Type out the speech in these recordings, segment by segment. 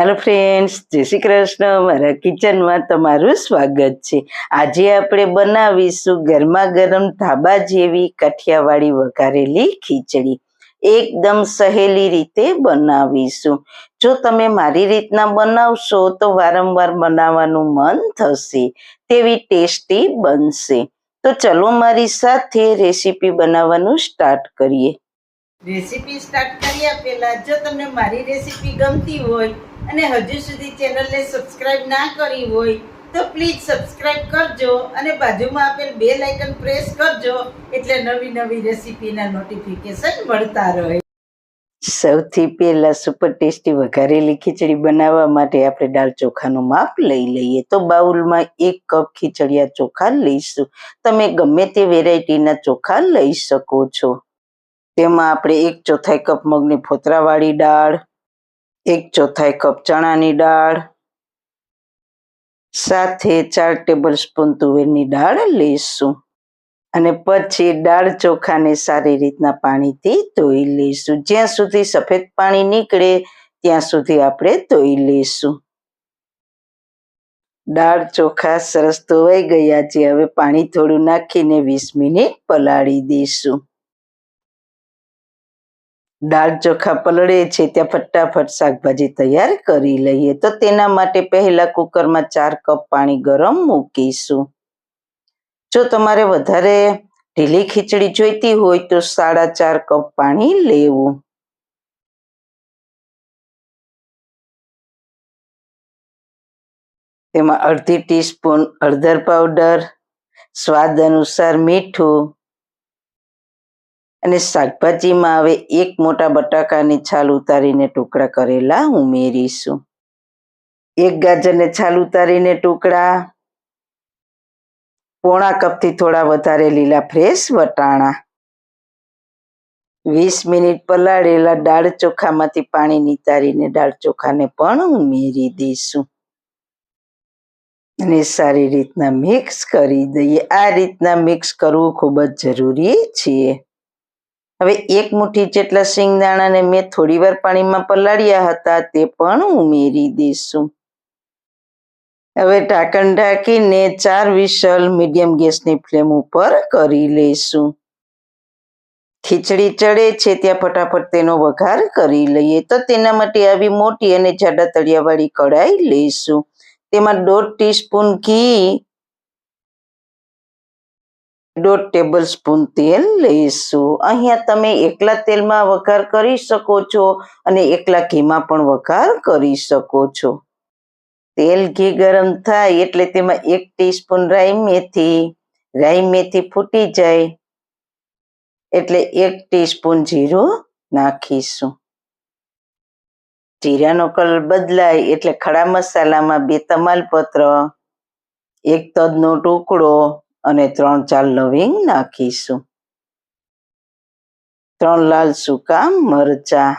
Hello friends, જય શ્રી કૃષ્ણ. મારા કિચનમાં તમારું સ્વાગત છે. આજે આપણે બનાવીશું ગરમા ગરમ ધાબા જેવી કાઠિયાવાડી વઘારેલી ખીચડી. એકદમ સહેલી રીતે બનાવીશું. જો તમે મારી રીતના બનાવશો તો વારંવાર બનાવવાનું મન થશે, તેવી ટેસ્ટી બનશે. તો ચલો મારી સાથે રેસીપી બનાવવાનું સ્ટાર્ટ કરીએ. રેસીપી સ્ટાર્ટ કર્યા પહેલા જો તમને મારી રેસીપી ગમતી હોય અને હજુ સુધી ચેનલને સબસ્ક્રાઇબ ના કરી હોય તો પ્લીઝ સબસ્ક્રાઇબ કરજો અને બાજુમાં આપેલ બેલ આઇકન પ્રેસ કરજો, એટલે નવી નવી રેસીપીના નોટિફિકેશન મળતા રહે. સૌથી પહેલા સુપર ટેસ્ટી વઘારેલી ખીચડી બનાવવા માટે આપણે દાળ ચોખાનું માપ લઈ લઈએ. તો બાઉલમાં 1 કપ ખીચડિયા ચોખા લઈશું. તમે ગમે તે વેરાયટીના ચોખા લઈ શકો છો. તેમાં આપણે 1/4 કપ મગની ફોતરાવાળી દાળ, 1/4 કપ ચણાની દાળ, સાથે 4 ટેબલસ્પૂન તુવેરની દાળ લઈશું. અને પછી દાળ ચોખાને સારી રીતના પાણીથી ધોઈ લઈશું. જ્યાં સુધી સફેદ પાણી નીકળે ત્યાં સુધી આપણે ધોઈ લઈશું. દાળ ચોખા સરસ ધોવાઈ ગયા છે. હવે પાણી થોડું નાખીને 20 મિનિટ પલાળી દઈશું. દાળ ચોખા પલળે છે ત્યાં ફટાફટ શાકભાજી તૈયાર કરી લઈએ. તો તેના માટે પહેલા કુકરમાં 4 કપ પાણી ગરમ મૂકીશું. જો તમારે વધારે ઢીલી ખીચડી જોઈતી હોય તો 4.5 કપ પાણી લેવું. તેમાં અડધી ટીસ્પૂન હળદર પાવડર, સ્વાદ અનુસાર મીઠું અને શાકભાજીમાં હવે 1 મોટા બટાકાની છાલ ઉતારીને ટુકડા કરેલા ઉમેરીશું. 1 ગાજરને છાલ ઉતારીને ટુકડા, પોણા કપથી થોડા વધારે લીલા ફ્રેશ વટાણા. 20 મિનિટ પલાળેલા દાળ ચોખામાંથી પાણી નિતારીને દાળ ચોખાને પણ ઉમેરી દઈશું અને સારી રીતના મિક્સ કરી દઈએ. આ રીતના મિક્સ કરવું ખૂબ જ જરૂરી છે. હવે 1 મુઠ્ઠી જેટલા શિંગદાણાને મેં થોડીવાર પાણીમાં પલાળ્યા હતા તે પણ ઉમેરી દઈશું. હવે ઢાંકણ ઢાંકીને 4 વિસલ મીડિયમ ગેસની ફ્લેમ ઉપર કરી લઈશું. ખીચડી ચડે છે ત્યાં ફટાફટ તેનો વઘાર કરી લઈએ. તો તેના માટે આવી મોટી અને જાડા તળિયાવાળી કઢાઈ લઈશું. તેમાં 1/2 ટીસ્પૂન ઘી, 1/2 ટેબલસ્પૂન તેલ લઈશું. અહીંયા તમે એકલા તેલમાં વઘાર કરી શકો છો અને એકલા ઘીમાં પણ વઘાર કરી શકો છો. તેલ ઘી ગરમ થાય એટલે તેમાં 1 ટીસ્પૂન રાઈ મેથી ફૂટી જાય એટલે 1 ટીસ્પૂન જીરું નાખીશું. જીરાનો કલર બદલાય એટલે ખડા મસાલામાં 2 તમાલપત્ર, 1 તજનો ટુકડો અને 3-4 લવિંગ નાખીશું. 3 લાલ સૂકા મરચા,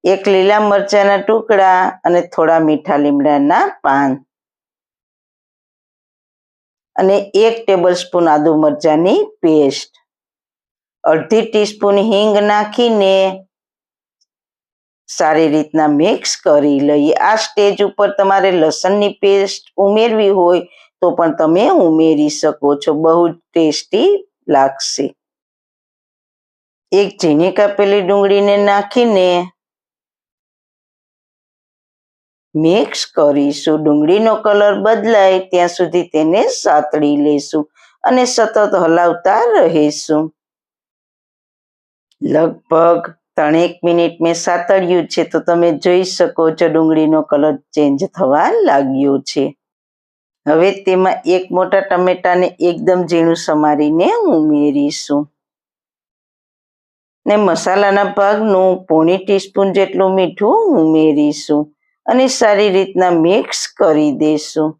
1 લીલા મરચાના ટુકડા અને થોડા મીઠા લીમડાના પાન અને 1 ટેબલસ્પૂન આદુ મરચાની પેસ્ટ, અડધી ટીસ્પૂન હિંગ નાખીને સારી રીતના મિક્સ કરી લઈએ. આ સ્ટેજ ઉપર તમારે લસણની પેસ્ટ ઉમેરવી હોય તો પણ તમે ઉમેરી શકો છો. બહુ ટેસ્ટી લાગશે. 1 ઝીણી કાપેલી ડુંગળીને નાખીને મિક્સ કરીશું. ડુંગળીનો કલર બદલાય ત્યાં સુધી તેને સાતળી લઈશું અને સતત હલાવતા રહીશું. લગભગ 3 મિનિટ મેં સાતળ્યું છે તો તમે જોઈ શકો છો ડુંગળીનો કલર ચેન્જ થવા લાગ્યો છે. હવે તેમાં 1 મોટા ટમેટાને એકદમ ઝીણું સમારીને ઉમેરીશું ને મસાલાના ભાગનું 1/2 ટીસ્પૂન જેટલું મીઠું ઉમેરીશું અને સારી રીતના મિક્સ કરી દઈશું.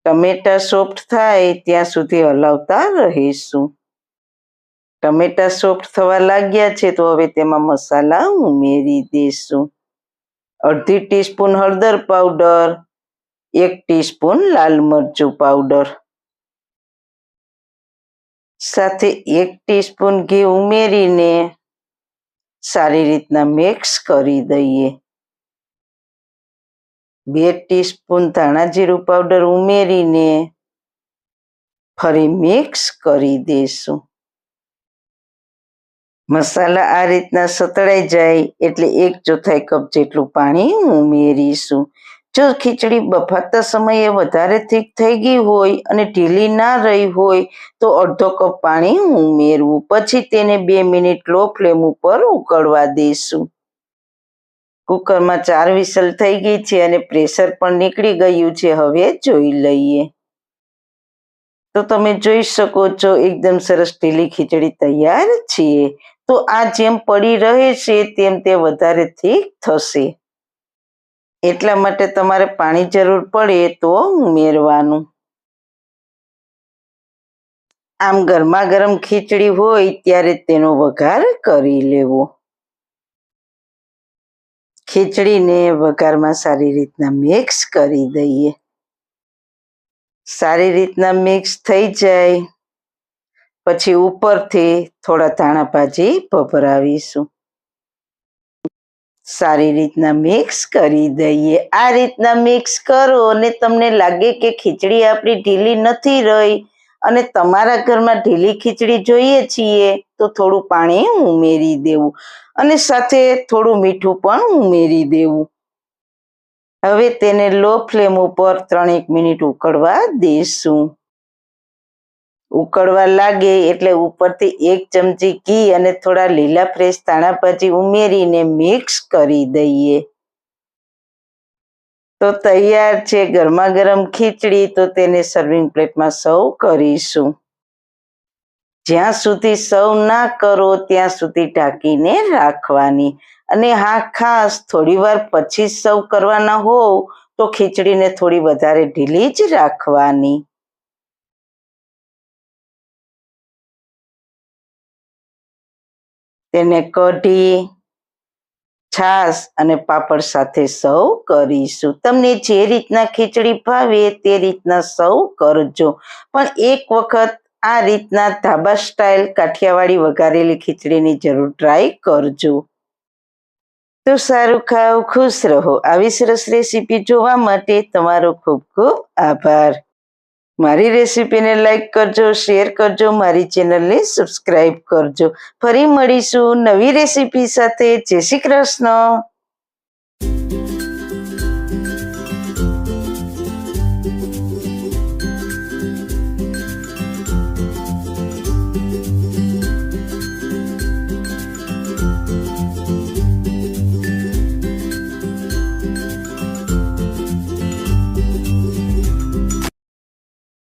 ટમેટા સોફ્ટ થાય ત્યાં સુધી હલાવતા રહીશું. ટમેટા સોફ્ટ થવા લાગ્યા છે તો હવે તેમાં મસાલા ઉમેરી દઈશું. અડધી ટીસ્પૂન હળદર પાવડર, 1 ટીસ્પૂન લાલ મરચું પાવડર, સાથે 1 ટીસ્પૂન ઘી ઉમેરીને સારી રીતના મિક્સ કરી દઈએ. 2 ટીસ્પૂન ધાણા જીરું પાવડર ઉમેરીને ફરી મિક્સ કરી દઈશું. મસાલા આ રીતના સતળાઈ જાય એટલે 1/4 કપ જેટલું પાણી ઉમેરીશું. જો ખીચડી બફાતા સમયે વધારે થીક થઈ ગઈ હોય અને ઢીલી ના રહી હોય તો અડધો કપ પાણી ઉમેરવું. પછી તેને 2 મિનિટ લો ફ્લેમ ઉપર ઉકળવા દઈશું. કુકરમાં 4 વિસલ થઈ ગઈ છે અને પ્રેશર પણ નીકળી ગયું છે. હવે જોઈ લઈએ તો તમે જોઈ શકો છો એકદમ સરસ ઢીલી ખીચડી તૈયાર છે. તો આ જેમ પડી રહે છે તેમ તે વધારે થીક થશે. એટલા માટે તમારે પાણી જરૂર પડે તો ઉમેરવાનું. આમ ગરમા ગરમ ખીચડી હોય ત્યારે તેનો વઘાર કરી લેવો. ખીચડીને વઘારમાં સારી રીતના મિક્સ કરી દઈએ. સારી રીતના મિક્સ થઈ જાય પછી ઉપરથી થોડા ધાણા ભાજી ભભરાવીશું. સારી રીતના મિક્સ કરી દઈએ. આ રીતના મિક્સ કરો અને તમને લાગે કે ખીચડી આપણી ઢીલી નથી રહી અને તમારા ઘરમાં ઢીલી ખીચડી જોઈએ છીએ તો થોડું પાણી ઉમેરી દેવું અને સાથે થોડું મીઠું પણ ઉમેરી દેવું. હવે તેને લો ફ્લેમ ઉપર 3-1 મિનિટ ઉકળવા દેશું. ઉકળવા લાગે એટલે ઉપરથી 1 ચમચી ઘી અને થોડા લીલા ફ્રેશ ધાણા ભાજી ઉમેરીને મિક્સ કરી દઈએ. તો તૈયાર છે ગરમા ગરમ ખીચડી. તો તેને સર્વિંગ પ્લેટમાં સર્વ કરીશું. જ્યાં સુધી સર્વ ના કરો ત્યાં સુધી ઢાંકીને રાખવાની. અને હા, ખાસ થોડી વાર પછી સર્વ કરવાના હોવ તો ખીચડીને થોડી વધારે ઢીલી જ રાખવાની. તેને કઢી, છાશ અને પાપડ સાથે સર્વ કરીશું. તમને જે રીતના ખીચડી ભાવે તે રીતના સર્વ કરજો. પણ એક વખત આ રીતના ધાબા સ્ટાઇલ કાઠિયાવાડી વઘારેલી ખીચડીની જરૂર ટ્રાય કરજો. તો સારું ખાઓ, ખુશ રહો. આવી સરસ રેસીપી જોવા માટે તમારો ખૂબ ખૂબ આભાર. મારી રેસીપીને લાઈક કરજો, શેર કરજો, મારી ચેનલને સબસ્ક્રાઈબ કરજો. ફરી મળીશું નવી રેસીપી સાથે. જય શ્રી કૃષ્ણ.